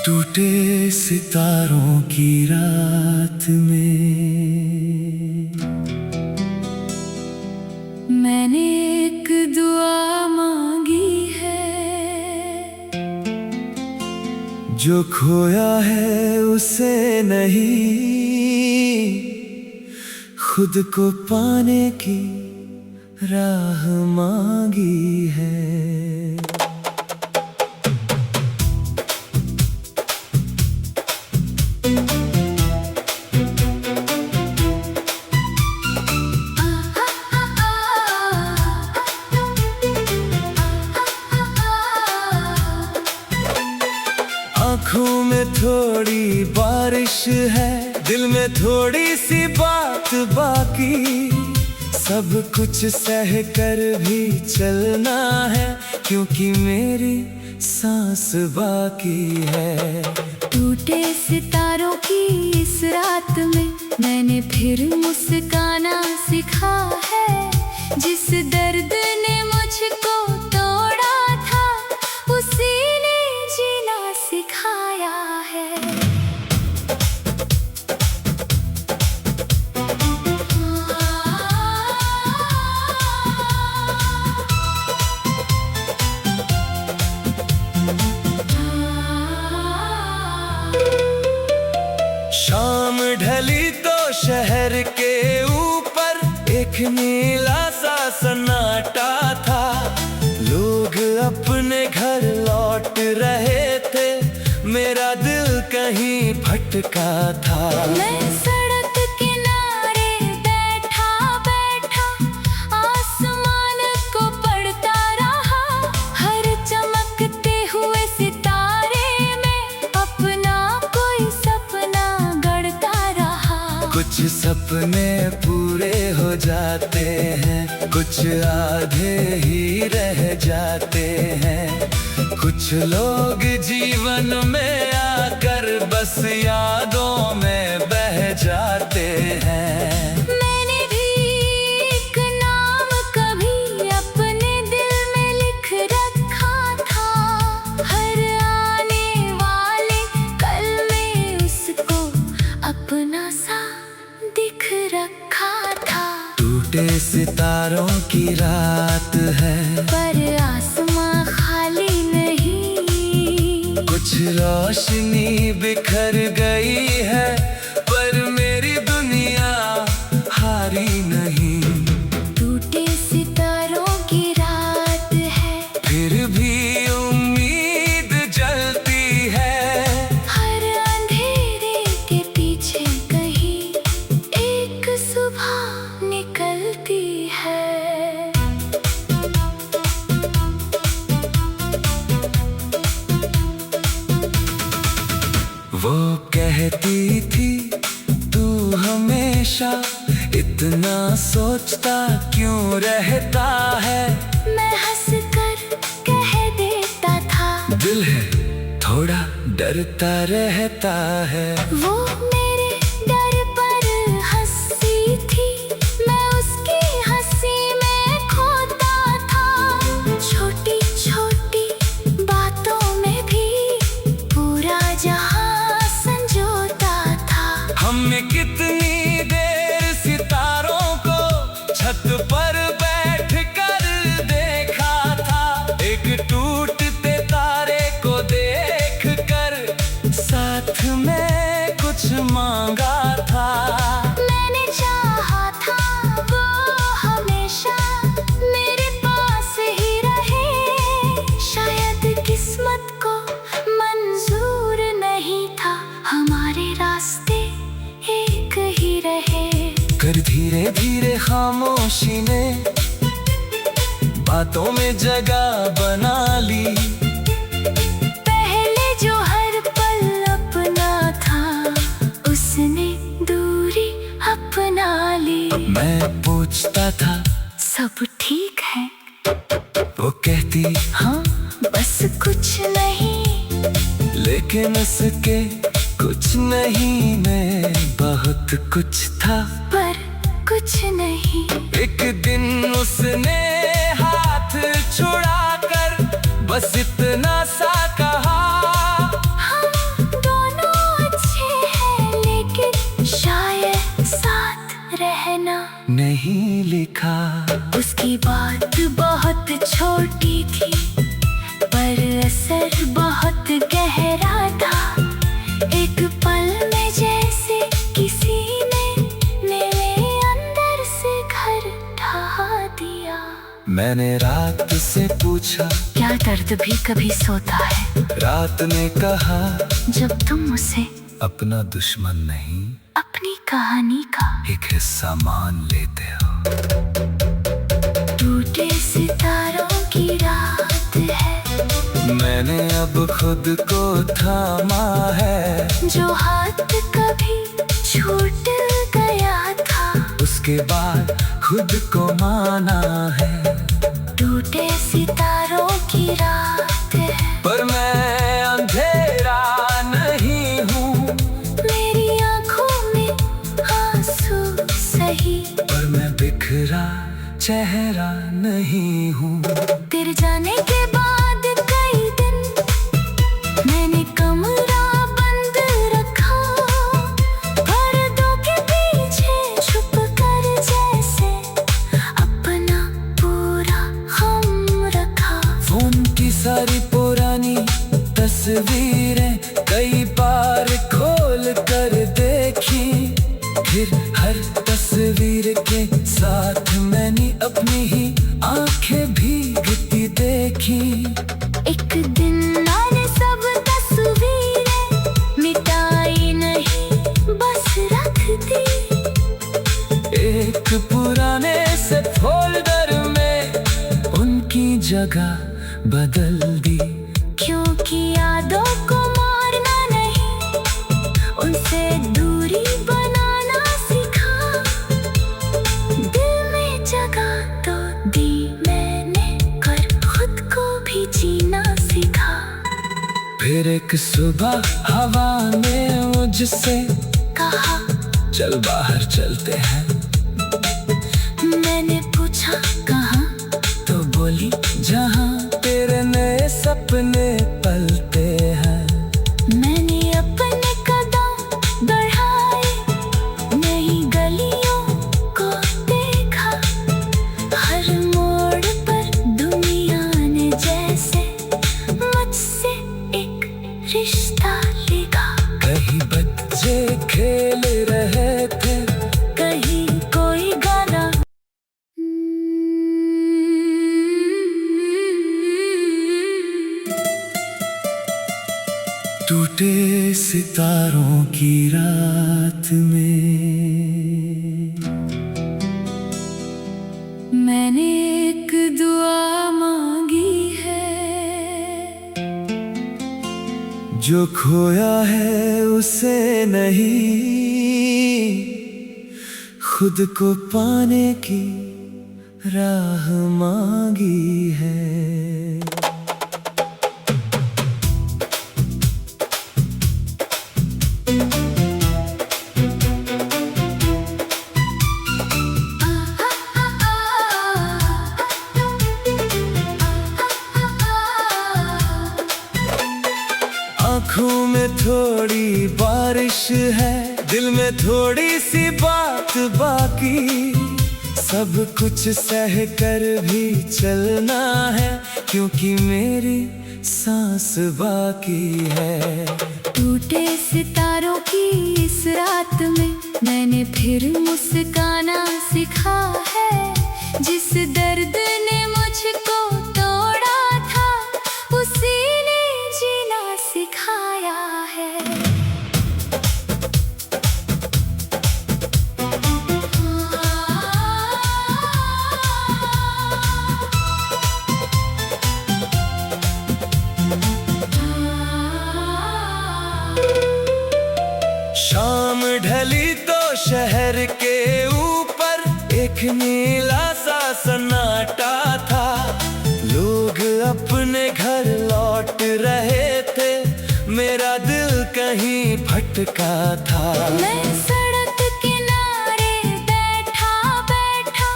टूटे सितारों की रात में मैंने एक दुआ मांगी है, जो खोया है उसे नहीं, खुद को पाने की राह मांगी है। आँखों में थोड़ी बारिश है, दिल में थोड़ी सी बात बाकी, सब कुछ सह कर भी चलना है, क्योंकि मेरी सांस बाकी है। टूटे सितारों की इस रात में मैंने फिर मुस्काना सीखा है। जिस दर्द ने मुझको तोड़ा था, उसी ने जीना सिखाया है। शाम ढली तो शहर के ऊपर एक नीला सा सन्नाटा था। लोग अपने घर लौट रहे थे, मेरा दिल कहीं भटका था। मैं सड़क किनारे बैठा बैठा आसमान को पढ़ता रहा। हर चमकते हुए सितारे में अपना कोई सपना गढ़ता रहा। कुछ सपने पूरे हो जाते हैं, कुछ आधे ही रह जाते हैं। कुछ लोग जीवन में आकर बस यादों में बह जाते हैं। मैंने भी एक नाम कभी अपने दिल में लिख रखा था। हर आने वाले कल में उसको अपना सा दिख रखा था। टूटे सितारों की रात है, पर आसमां खाली नहीं। कुछ रोशनी बिखर गई है, पर मेरी दुनिया हारी नहीं। टूटे सितारों की रात है, फिर भी उम्मीद जलती है। हर अंधेरे के पीछे कहीं एक सुबह निकलती है। वो कहती थी तू हमेशा इतना सोचता क्यों रहता है। मैं हंसकर कह देता था, दिल है थोड़ा डरता रहता है। वो मेरे डर पर हंसी थी, मैं उसकी हंसी में खोता था। छोटी छोटी बातों में भी पूरा जहां संजोता था। हमने कितनी देर सितारों को छत पर बैठ कर देखा था। एक टूटते तारे को देख कर साथ में कुछ मांगा था। मैंने चाहा था वो हमेशा मेरे पास ही रहे। शायद किस्मत को मंजूर नहीं था हमारे रास्ते एक ही रहे। कर धीरे धीरे खामोशी ने बातों में जगह बना ली। पहले जो हर पल अपना था, उसने दूरी अपना ली। मैं पूछता था सब ठीक है, वो कहती हाँ बस कुछ नहीं। लेकिन उसके कुछ नहीं में बहुत कुछ था, पर कुछ नहीं। एक दिन उसने हाथ छुड़ाकर बस इतना सा कहा, हम नहीं लिखा। उसकी बात बहुत छोटी थी पर असर बहुत गहरा था। एक पल में जैसे किसी ने मेरे अंदर से घर ढहा दिया। मैंने रात से पूछा, क्या दर्द भी कभी सोता है? रात ने कहा, जब तुम उसे अपना दुश्मन नहीं, अपनी कहानी का एक हिस्सा मान लेते हो। टूटे सितारों की रात है, मैंने अब खुद को थामा है। जो हाथ कभी छूट गया था, उसके बाद खुद को माना है। टूटे सितारों की रात है, पर मैं अंधेरा नहीं हूँ, मेरी आंखों में आंसू सही, पर मैं बिखरा चेहरा नहीं हूँ। तेरे जाने के बाद कई दिन मैंने कमरा बंद रखा, पर्दों के पीछे छुप कर जैसे अपना पूरा गम रखा। फोन की सारी पुरानी तस्वीरें कई बार खोल कर देखी, फिर हर तस्वीर के साथ मैंने अपनी ही आंखें भीगती देखी। एक दिन मैंने सब तस्वीरें मिटाई नहीं, बस रख दी। एक पुराने से फोल्डर में उनकी जगह बदल दी। क्योंकि यादों को मारना नहीं, उनसे दूरी बनाना सीखा। दिल में जगह तो दी मैंने, कर खुद को भी जीना सीखा। फिर एक सुबह हवा ने मुझसे कहा, चल बाहर चलते हैं। मैंने पूछा कहाँ? तो बोली, जहाँ तेरे नए सपने पलते हैं। मैंने अपने कदम बढ़ाए, नई गलियों को देखा। हर मोड़ पर दुनिया ने जैसे मुझसे एक रिश्ता लिखा। कहीं बच्चे खेल रहे थे, कहीं कोई गाना। टूटे सितारों की रात में मैंने एक दुआ मांगी है, जो खोया है उसे नहीं, खुद को पाने की राह मांगी है। आँखों में थोड़ी बारिश है, दिल में थोड़ी सी बात बाकी। सब कुछ सह कर भी चलना है, क्योंकि मेरी सांस बाकी है। टूटे सितारों की इस रात में मैंने फिर मुस्काना सीखा है। जिस दर्द ने मुझको तोड़ा था, उसी ने जीना सिखाया है। शाम ढली तो शहर के ऊपर एक नीला सा सन्नाटा था। लोग अपने घर लौट रहे थे, मेरा दिल कहीं भटका था। मैं सड़क किनारे बैठा बैठा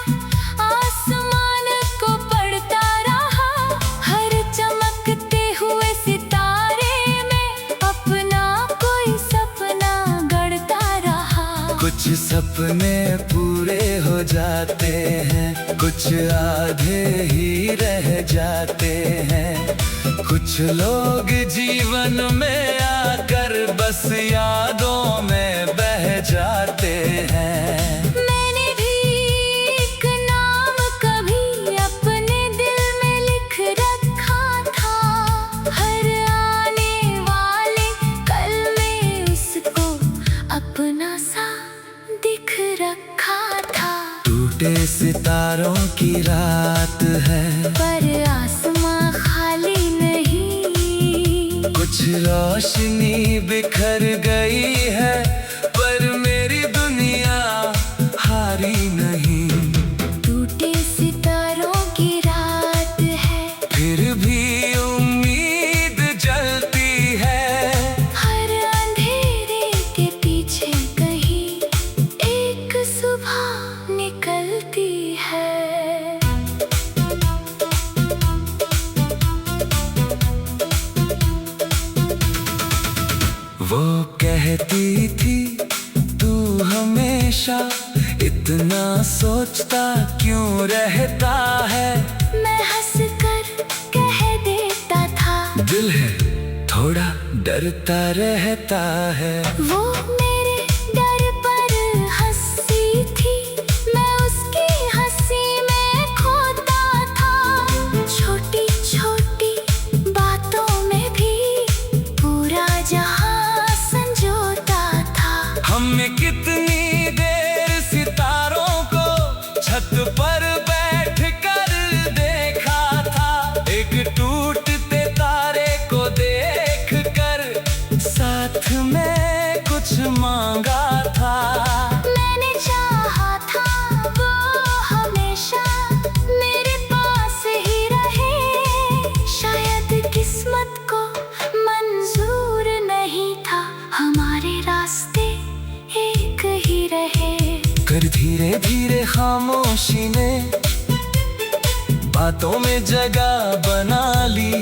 आसमान को पढ़ता रहा। हर चमकते हुए सितारे में अपना कोई सपना गढ़ता रहा। कुछ सपने पूरे हो जाते हैं, कुछ आधे ही रह जाते हैं। कुछ लोग जीवन में आकर बस यादों में बह जाते हैं। मैंने भी एक नाम कभी अपने दिल में लिख रखा था, हर आने वाले कल में उसको अपना सा दिख रखा था। टूटे सितारों की रात है, पर आसमां खाली नहीं। कुछ रोशनी बिखर गई है, पर मेरी दुनिया हारी नहीं। टूटे सितारों की रात है, फिर भी उम्मीद जलती है। हर अंधेरे के पीछे कहीं एक सुबह निकलती है। वो कहती थी तू हमेशा इतना सोचता क्यों रहता है। मैं हंसकर कह देता था, दिल है थोड़ा डरता रहता है। वो मेरे डर पर हंसी थी, मैं उसकी हंसी में खोता था। छोटी छोटी बातों में भी पूरा जहां संजोता था। हमने कितनी देर सितारों को छत पर बैठ कर देखा था, एक टूटते तारे को देख कर साथ में कुछ मांगा था। मैंने चाहा था वो हमेशा मेरे पास ही रहे, शायद किस्मत को मंजूर नहीं था हमारे रास्ते एक ही रहे। कर धीरे धीरे खामोशी ने बातों में जगह बना ली।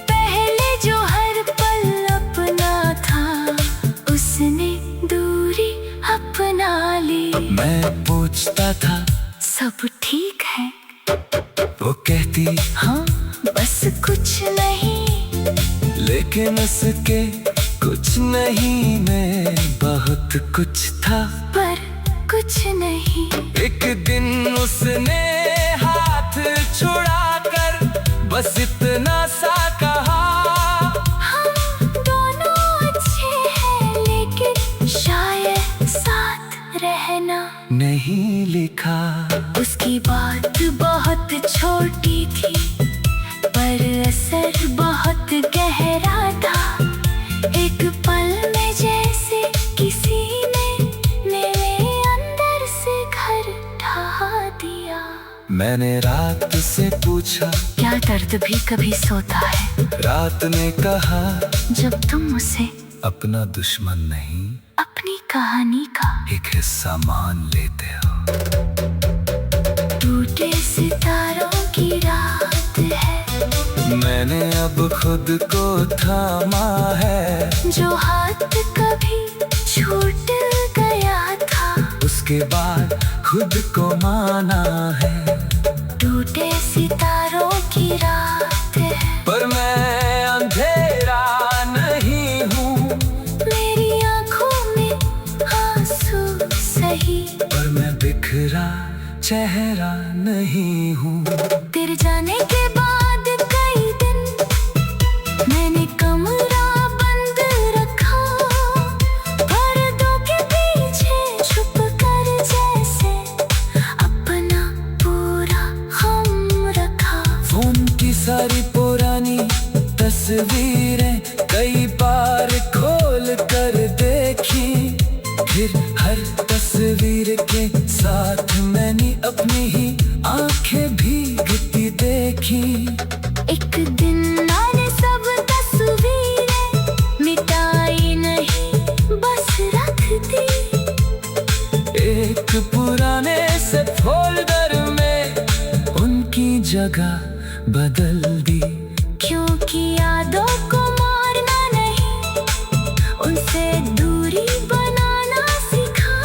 पहले जो हर पल अपना था, उसने दूरी अपना ली। मैं पूछता था सब ठीक है, वो कहती हाँ बस कुछ नहीं। लेकिन उसके कुछ नहीं में बहुत कुछ था। पर कुछ नहीं। एक दिन उसने हाथ छुड़ाकर बस इतना सा कहा, हम दोनों अच्छे हैं, लेकिन शायद साथ रहना नहीं लिखा। उसकी बात बहुत छोटी थी, पर असर बहुत गहरा था। एक पल में जैसे किसी ने मेरे अंदर से घर ढहा दिया। मैंने रात से पूछा क्या दर्द भी कभी सोता है? रात ने कहा जब तुम उसे अपना दुश्मन नहीं, अपनी कहानी का एक हिस्सा मान लेते हो। टूटे सितारों की रात है, मैंने अब खुद को थामा है। जो हाथ कभी छूट गया था, उसके बाद खुद को माना है। टूटे सितारों की रात है, पर मैं अंधेरा नहीं हूँ, मेरी आंखों में आंसू सही, पर मैं बिखरा चेहरा नहीं हूँ। तेरे जाने के बाद कई दिन मैंने कमरा बंद रखा, पर्दों के पीछे छुप कर जैसे अपना पूरा गम रखा। फोन की सारी पुरानी तस्वीरें कई बार खोल कर देखी, फिर हर तस्वीर के साथ मैंने अपनी ही आंखें भीगती देखी। एक दिन मैंने सब तस्वीरें मिटाई नहीं, बस रख दी। एक पुराने से फोल्डर में उनकी जगह बदल दी। क्योंकि यादों को मारना नहीं, उनसे दूरी बनाना सिखा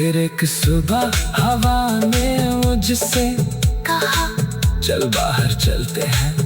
फिर एक सुबह हवा ने मुझसे कहा चल बाहर चलते हैं।